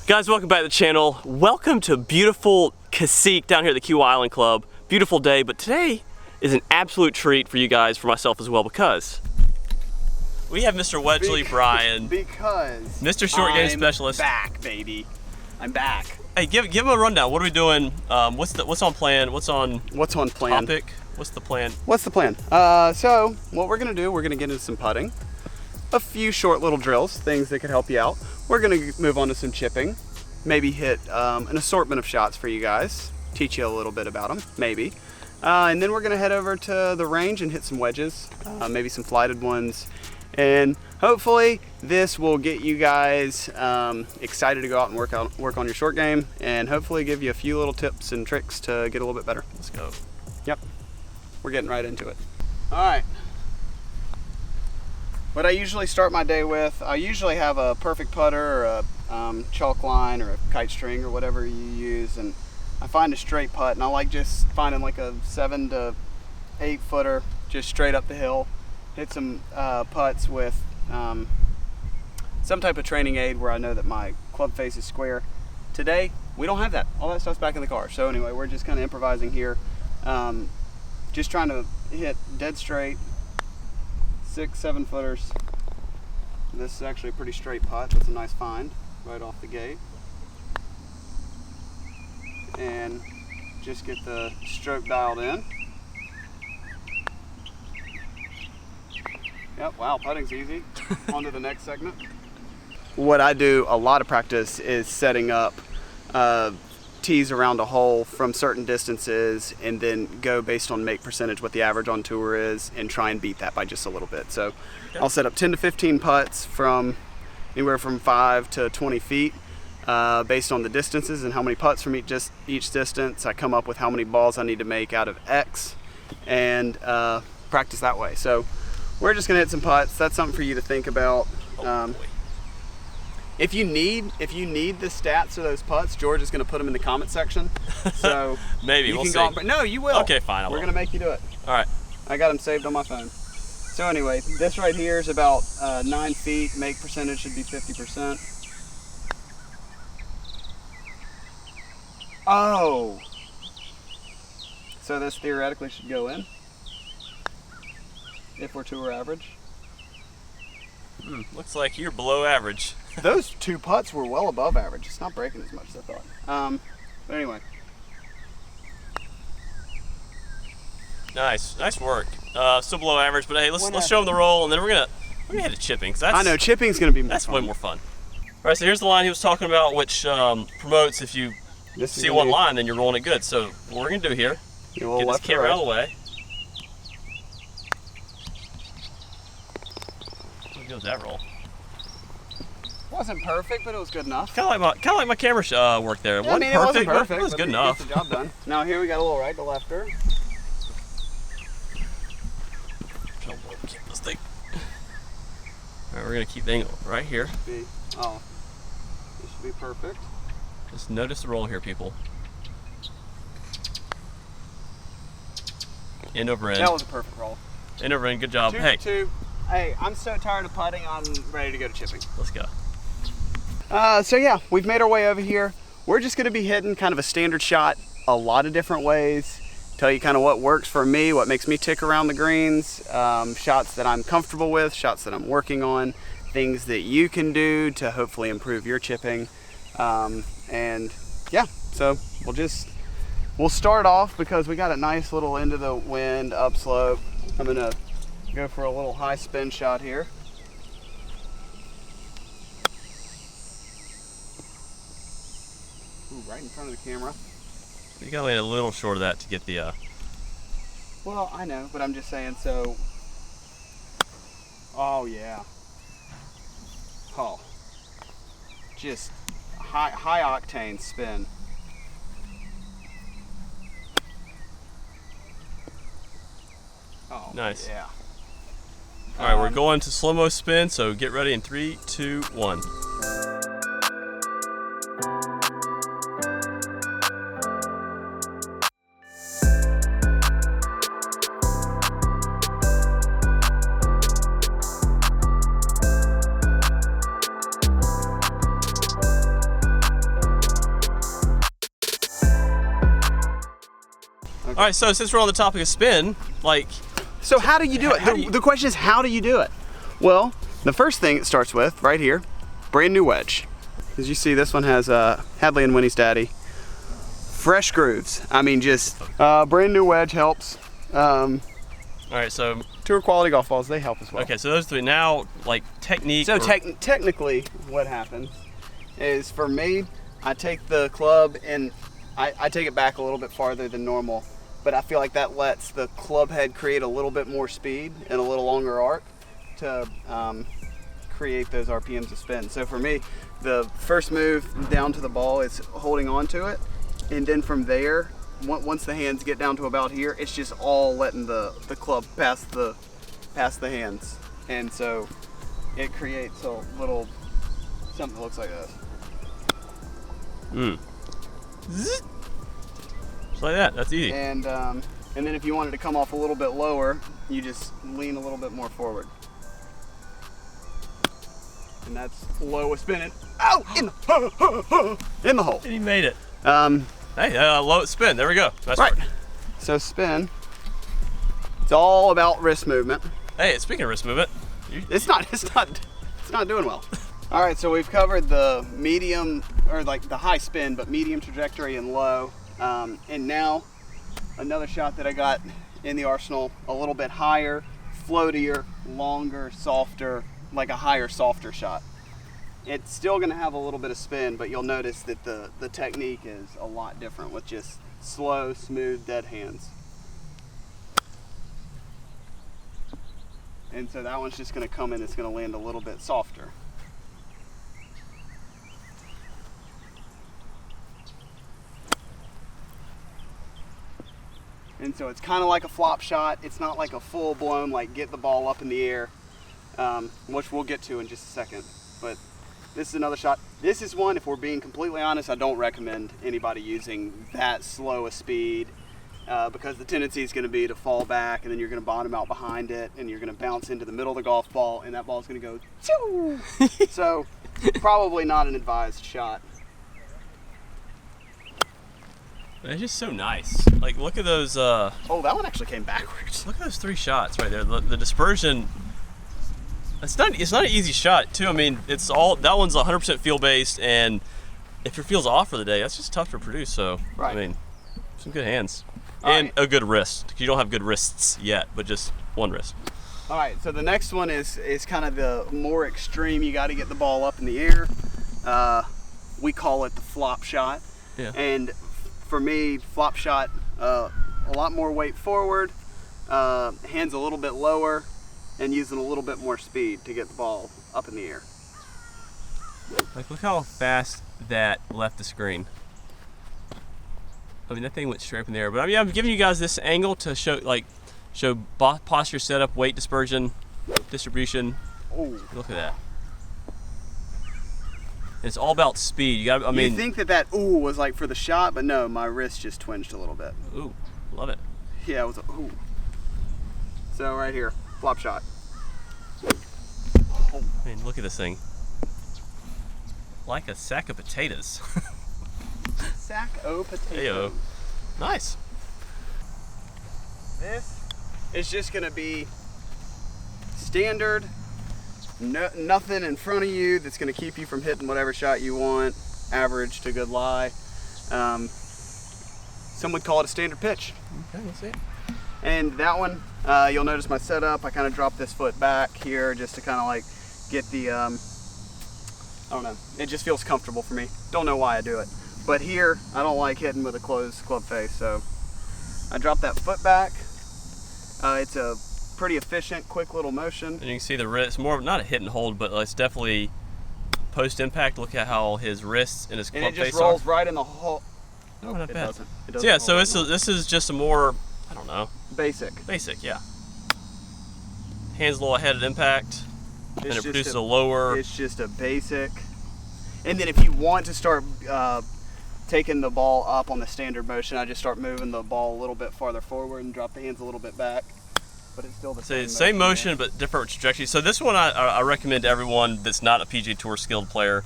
Guys, welcome back to the channel. Welcome to beautiful Cacique down here at the Kiawah Island Club. Beautiful day, but today is an absolute treat for you guys, for myself as well, because we have Mr. Wesley Bryan. Because Mr. Short Game Specialist. I'm back, baby. I'm back. Hey, give him a rundown. What are we doing? What's on plan? What's on plan? Topic? What's the plan? What's the plan? So what we're gonna do, we're gonna get into some putting, a few short little drills, things that could help you out. We're gonna move on to some chipping, maybe hit an assortment of shots for you guys, teach you a little bit about them, maybe. And then we're gonna head over to the range and hit some wedges, maybe some flighted ones. And hopefully this will get you guys excited to go out and work on your short game, and hopefully give you a few little tips and tricks to get a little bit better. Let's go. Yep, we're getting right into it. All right. What I usually start my day with, I usually have a perfect putter or a chalk line or a kite string or whatever you use, and I find a straight putt, and I like just finding like a 7 to 8 footer just straight up the hill. Hit some putts with some type of training aid where I know that my club face is square. Today we don't have that. All that stuff's back in the car. So anyway, we're just kind of improvising here, just trying to hit dead straight 6-7 footers. This is actually a pretty straight putt. That's a nice find right off the gate, and just get the stroke dialed in. Yep, wow, putting's easy. On to the next segment. What I do a lot of practice is setting up tees around a hole from certain distances, and then go based on make percentage, what the average on tour is, and try and beat that by just a little bit. So okay. I'll set up 10 to 15 putts from anywhere from 5 to 20 feet based on the distances and how many putts from each distance. I come up with how many balls I need to make out of X, and practice that way. So we're just gonna hit some putts. That's something for you to think about. If you need the stats of those putts, George is gonna put them in the comment section. So maybe you we'll can see. go on, no, you will. Okay, fine. We're gonna make you do it. All right. I got them saved on my phone. So anyway, this right here is about 9 feet. Make percentage should be 50%. Oh. So this theoretically should go in if we're tour average. Looks like you're below average. Those 2 putts were well above average. It's not breaking as much as I thought. But anyway. Nice work. Still below average, but hey, let's show them the roll, and then we're gonna hit a chipping. I know chipping's gonna be more that's fun. Way more fun. All right, so here's the line he was talking about, which promotes if you see one line, then you're rolling it good. So what we're gonna do here, get this camera out of the way. How goes that roll? Wasn't perfect, but it was good enough. Kind of like my camera work there. Yeah, it wasn't perfect, but it was good enough. Get the job done. Now here we got a little right to lefter. This thing. All right, we're gonna keep the angle right here. This should be perfect. Just notice the roll here, people. End over end. That was a perfect roll. End over end. Good job. 2 hey. for 2. Hey, I'm so tired of putting. I'm ready to go to chipping. Let's go. So yeah, we've made our way over here. We're just gonna be hitting kind of a standard shot a lot of different ways. Tell you kind of what works for me, what makes me tick around the greens, shots that I'm comfortable with, shots that I'm working on, things that you can do to hopefully improve your chipping. And yeah, so we'll start off because we got a nice little into the wind upslope. I'm gonna go for a little high spin shot here. Ooh, right in front of the camera. You gotta land a little short of that to get the. Well, I know, but I'm just saying. So. Oh yeah. Oh. Just high octane spin. Oh. Nice. Yeah. All right, we're going to slow-mo spin, so get ready in 3, 2, 1. All right, so since we're on the topic of spin, like... So how do you do it? The question is, how do you do it? Well, the first thing it starts with, right here, brand new wedge. As you see, this one has Hadley and Winnie's daddy. Fresh grooves. I mean, just brand new wedge helps. All right, so... Tour quality golf balls, they help as well. Okay, so those three. Now, like, technique... So technically, what happens is, for me, I take the club and I take it back a little bit farther than normal, but I feel like that lets the club head create a little bit more speed and a little longer arc to create those RPMs of spin. So for me, the first move down to the ball is holding on to it, and then from there, once the hands get down to about here, it's just all letting the club pass the hands, and so it creates a little something that looks like this. Just like that. That's easy. And then if you wanted to come off a little bit lower, you just lean a little bit more forward. And that's low with spinning. Oh, in the hole. And he made it. Hey, low spin. There we go. That's right. So spin. It's all about wrist movement. Hey, speaking of wrist movement, it's not doing well. All right, so we've covered the medium, or like the high spin, but medium trajectory and low. And now another shot that I got in the arsenal, a little bit higher, floatier, longer, softer, like a higher, softer shot. It's still gonna have a little bit of spin, but you'll notice that the technique is a lot different with just slow, smooth, dead hands. And so that one's just gonna come in, it's gonna land a little bit softer. And so it's kind of like a flop shot. It's not like a full blown, like get the ball up in the air, which we'll get to in just a second. But this is another shot. This is one, if we're being completely honest, I don't recommend anybody using that slow a speed because the tendency is going to be to fall back, and then you're going to bottom out behind it, and you're going to bounce into the middle of the golf ball, and that ball's going to go choo. So probably not an advised shot. It's just so nice. Like, look at those. Oh, that one actually came backwards. Look at those three shots right there. The dispersion. It's not an easy shot too. I mean, it's all that one's 100% feel based, and if your feel's off for the day, that's just tough to produce. So, right. I mean, some good hands and a good wrist. You don't have good wrists yet, but just one wrist. All right. So the next one is kind of the more extreme. You got to get the ball up in the air. We call it the flop shot. Yeah. And for me, flop shot, a lot more weight forward, hands a little bit lower, and using a little bit more speed to get the ball up in the air. Like, look how fast that left the screen. I mean, that thing went straight up in the air. But I mean, I'm giving you guys this angle to show posture, setup, weight dispersion, distribution. Ooh. Look at that. It's all about speed. You got. I mean, you think that ooh was like for the shot, but no, my wrist just twinged a little bit. Ooh, love it. Yeah, it was a ooh. So right here, flop shot. I mean, look at this thing. Like a sack of potatoes. Sack o' potatoes. Heyo. Nice. This is just gonna be standard. Nothing in front of you that's going to keep you from hitting whatever shot you want, average to good lie. Some would call it a standard pitch. Okay, let's see it. And that one, you'll notice my setup, I kind of drop this foot back here just to kind of like get the, I don't know, it just feels comfortable for me. Don't know why I do it. But here, I don't like hitting with a closed club face, so I drop that foot back. It's a pretty efficient, quick little motion. And you can see the wrist, more not a hit and hold, but it's definitely post impact. Look at how his wrists and his club face are. And it just rolls right in the hole. No, not bad. It doesn't so yeah, so this is just a more, I don't know. Basic, yeah. Hands a little ahead of impact, and it produces a lower. It's just a basic. And then if you want to start taking the ball up on the standard motion, I just start moving the ball a little bit farther forward and drop the hands a little bit back. But it's still the same motion, but different trajectory. So this one I recommend to everyone that's not a PGA Tour skilled player.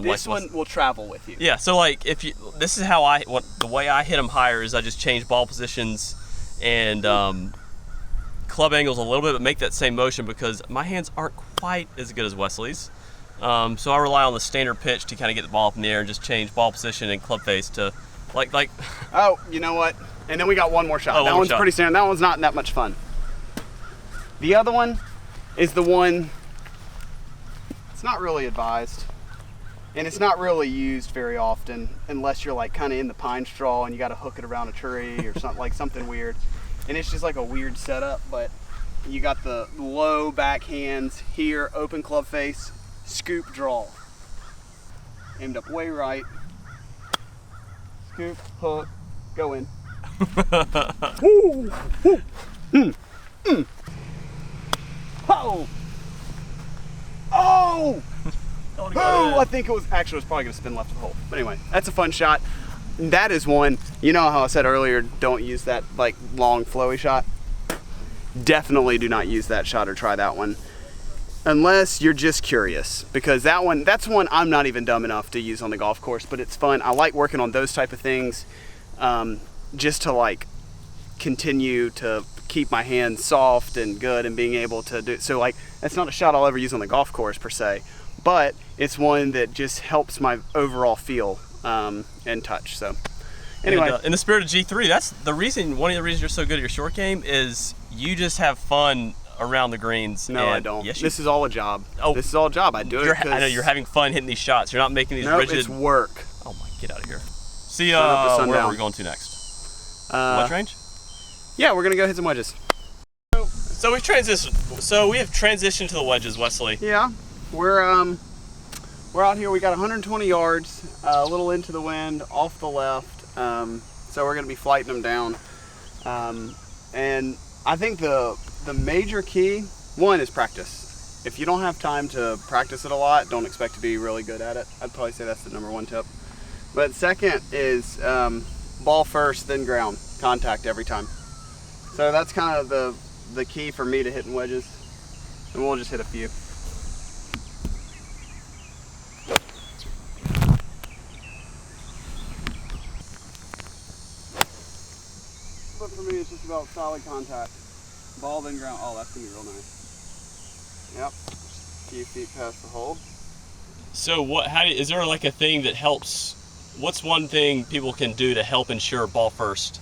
This one will travel with you. Yeah, so like this is how the way I hit them higher is I just change ball positions and club angles a little bit, but make that same motion because my hands aren't quite as good as Wesley's. So I rely on the standard pitch to kind of get the ball up in the air and just change ball position and club face to like. Oh, you know what? And then we got one more shot. That one's pretty standard. That one's not that much fun. The other one is the one. It's not really advised, and it's not really used very often unless you're like kind of in the pine straw and you got to hook it around a tree or something like something weird. And it's just like a weird setup, but you got the low back hands here, open club face, scoop draw. Aimed up way right. Scoop, hook, go in. Woo! Woo! Oh! Oh! Oh! I think it was probably gonna spin left of the hole. But anyway, that's a fun shot. That is one. You know how I said earlier, don't use that like long flowy shot. Definitely do not use that shot or try that one. Unless you're just curious, because that's one I'm not even dumb enough to use on the golf course, but it's fun. I like working on those type of things, just to like continue to keep my hands soft and good and being able to do so. Like, that's not a shot I'll ever use on the golf course per se, but it's one that just helps my overall feel and touch. So anyway, and, in the spirit of G3, that's the reason. One of the reasons you're so good at your short game is you just have fun around the greens. No, I don't. Yes, this is all a job. Oh, this is all a job. I do it. I know you're having fun hitting these shots. You're not making these rigid. It's work. Oh my, get out of here. See, where are we going to next? Wedge range? Yeah, we're gonna go hit some wedges. So we've transitioned. So we have transitioned to the wedges, Wesley. Yeah, we're out here. We got 120 yards, a little into the wind, off the left. So we're gonna be flighting them down. And I think the major key, one, is practice. If you don't have time to practice it a lot, don't expect to be really good at it. I'd probably say that's the #1 tip. But second is ball first, then ground, contact every time. So that's kind of the key for me to hitting wedges. And we'll just hit a few. But for me, it's just about solid contact. Ball, then ground. Oh, that's gonna be real nice. Yep. A few feet past the hole. So is there like a thing that helps? What's one thing people can do to help ensure ball first?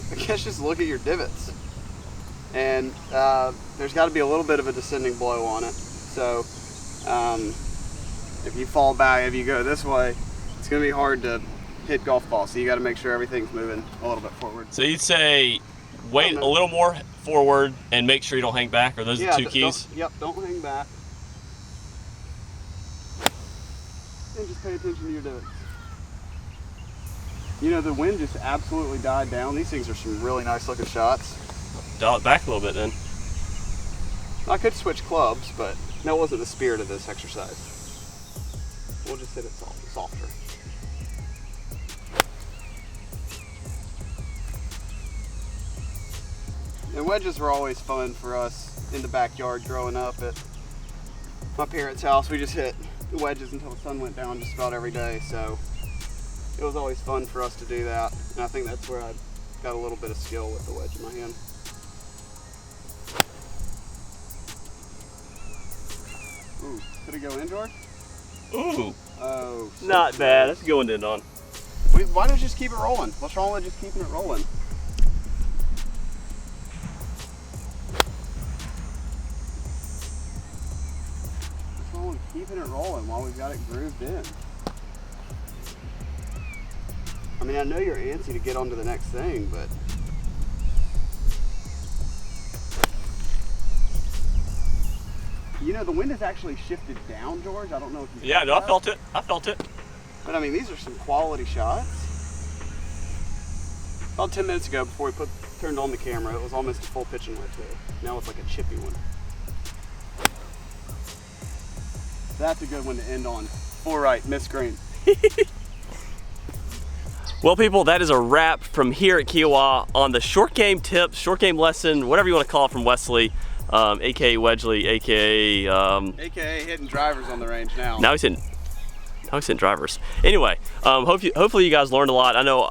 I guess just look at your divots. And there's got to be a little bit of a descending blow on it. So if you fall back, if you go this way, it's going to be hard to hit golf balls. So you got to make sure everything's moving a little bit forward. So you'd say wait a little more forward and make sure you don't hang back? Are those the two keys? Don't hang back. And just pay attention to your divots. You know, the wind just absolutely died down. These things are some really nice looking shots. Dial it back a little bit then. I could switch clubs, but that wasn't the spirit of this exercise. We'll just hit it softer. And wedges were always fun for us in the backyard growing up at my parents' house. We just hit wedges until the sun went down just about every day. So it was always fun for us to do that. And I think that's where I got a little bit of skill with the wedge in my hand. Ooh, could it go in, George? Ooh. Oh. So not bad. That's going in on. Why don't you just keep it rolling? What's wrong with just keeping it rolling? What's wrong with keeping it rolling while we've got it grooved in? I mean, I know you're antsy to get on to the next thing, but you know, the wind has actually shifted down, George. I don't know if you Yeah, no, I felt it. I felt it. But I mean, these are some quality shots. About 10 minutes ago, before we turned on the camera, it was almost a full pitching wedge there. Now it's like a chippy one. That's a good one to end on. Full right, miss green. Well, people, that is a wrap from here at Kiowa on the short game tips, short game lesson, whatever you want to call it, from Wesley, aka Wedgley, aka AKA hitting drivers on the range now. Now he's hitting drivers. Anyway, hopefully you guys learned a lot. I know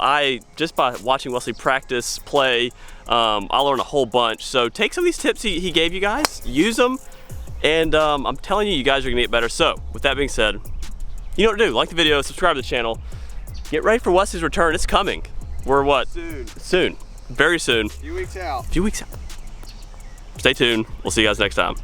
just by watching Wesley practice play, I learned a whole bunch. So take some of these tips he gave you guys, use them, and I'm telling you, you guys are gonna get better. So with that being said, you know what to do. Like the video, subscribe to the channel. Get ready for Wesley's return. It's coming. We're what? Soon. Very soon. A few weeks out. Stay tuned. We'll see you guys next time.